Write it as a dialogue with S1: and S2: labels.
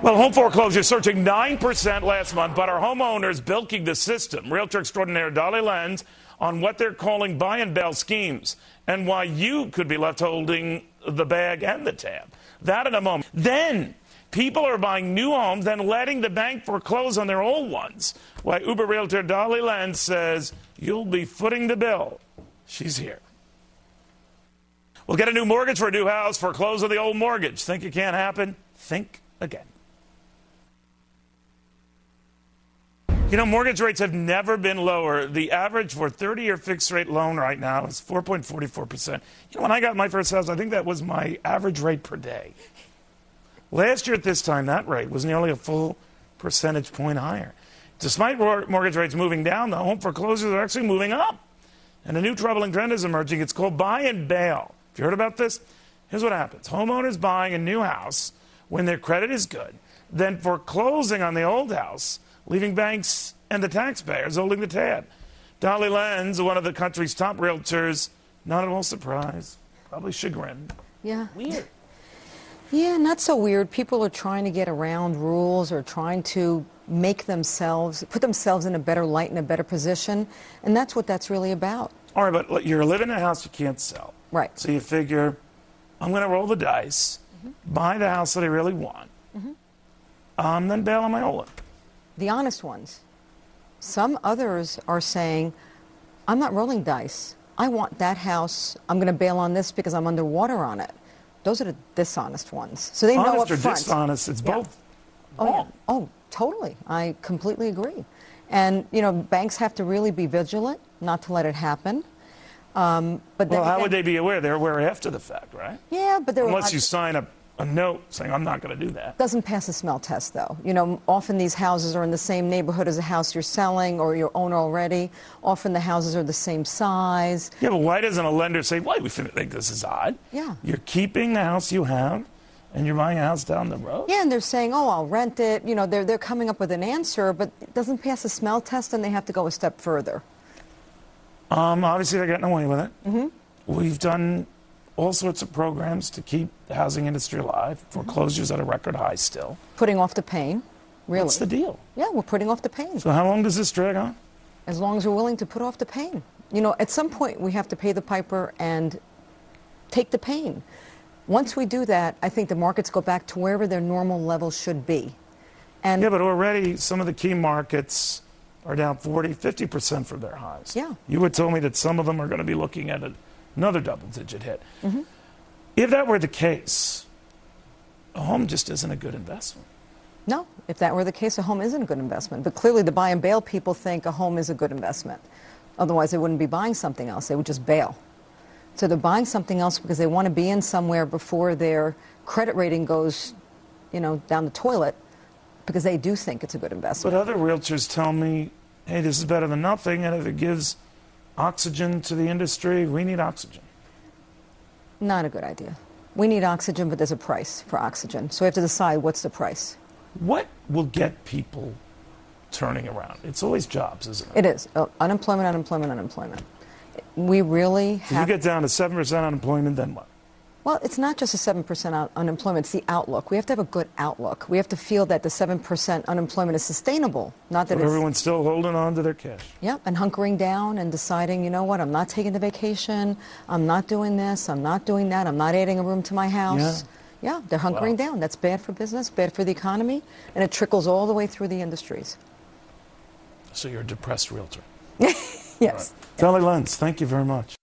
S1: Well, home foreclosure surging 9% last month, but our homeowners bilking the system. Realtor extraordinaire Dolly Lenz on what they're calling buy and bail schemes and why you could be left holding the bag and the tab. That in a moment. Then people are buying new homes, then letting the bank foreclose on their old ones. Why Uber realtor Dolly Lenz says you'll be footing the bill. She's here. We'll get a new mortgage for a new house, foreclose on the old mortgage. Think it can't happen? Think again. You know, mortgage rates have never been lower. The average for a 30-year fixed-rate loan right now is 4.44%. You know, when I got my first house, I think that was my average rate per day. Last year at this time, that rate was nearly a full percentage point higher. Despite mortgage rates moving down, the home foreclosures are actually moving up. And a new troubling trend is emerging. It's called buy and bail. Have you heard about this? Here's what happens. Homeowners buying a new house when their credit is good, then foreclosing on the old house, leaving banks and the taxpayers holding the tab. Dolly Lenz, one of the country's top realtors, not at all surprised, probably chagrined.
S2: Yeah.
S1: Weird.
S2: Yeah, not so weird. People are trying to get around rules or trying to make themselves, put themselves in a better light, in a better position, and that's what that's really about.
S1: All right, but you're living in a house you can't sell.
S2: Right.
S1: So you figure, I'm going to roll the dice, buy the house that I really want, then bail on my old one.
S2: The honest ones. Some others are saying, I'm not rolling dice. I want that house. I'm going to bail on this because I'm underwater on it. Those are the dishonest ones. So they know up
S1: Honest or
S2: front.
S1: dishonest, it's both.
S2: Oh, yeah. Oh, totally. I completely agree. And, you know, banks have to really be vigilant not to let it happen. But
S1: well, how would they be aware? They're aware after the fact, right?
S2: Yeah, but
S1: unless you sign a note saying, I'm not going to do that.
S2: Doesn't pass a smell test, though. You know, often these houses are in the same neighborhood as a house you're selling or you own already. Often the houses are the same size.
S1: Yeah, but why doesn't a lender say, why, we think this is odd?
S2: Yeah.
S1: You're keeping the house you have, and you're buying a house down the road?
S2: Yeah, and they're saying, oh, I'll rent it. You know, they're coming up with an answer, but it doesn't pass a smell test, and they have to go a step further.
S1: Obviously, they're getting away with it. We've done all sorts of programs to keep the housing industry alive. Foreclosures at a record high still.
S2: Putting off the pain, really.
S1: What's the deal?
S2: Yeah, we're putting off the pain.
S1: So how long does this drag on?
S2: As long as we're willing to put off the pain. You know, at some point we have to pay the piper and take the pain. Once we do that, I think the markets go back to wherever their normal level should be. And
S1: yeah, but already some of the key markets are down 40, 50% from their highs.
S2: Yeah.
S1: You had told me that some of them are going to be looking at another double-digit hit. If that were the case, a home just isn't a good investment.
S2: No, if that were the case, a home isn't a good investment. But clearly the buy and bail people think a home is a good investment. Otherwise, they wouldn't be buying something else. They would just bail. So they're buying something else because they want to be in somewhere before their credit rating goes, you know, down the toilet, because they do think it's a good investment.
S1: But other realtors tell me, hey, this is better than nothing, and if it gives oxygen to the industry, we need oxygen.
S2: Not a good idea. We need oxygen, but there's a price for oxygen. So we have to decide what's the price.
S1: What will get people turning around? It's always jobs, isn't it?
S2: It is. Unemployment, unemployment, unemployment. We really have...
S1: If you get down to 7% unemployment, then what?
S2: Well, it's not just a 7% unemployment, it's the outlook. We have to have a good outlook. We have to feel that the 7% unemployment is sustainable, not that
S1: but everyone's still holding on to their cash.
S2: Yeah, and hunkering down and deciding, you know what, I'm not taking the vacation, I'm not doing this, I'm not doing that, I'm not adding a room to my house. Yeah, they're hunkering down. That's bad for business, bad for the economy, and it trickles all the way through the industries.
S1: So you're a depressed realtor.
S2: Yes.
S1: Right. Dolly Lenz, thank you very much.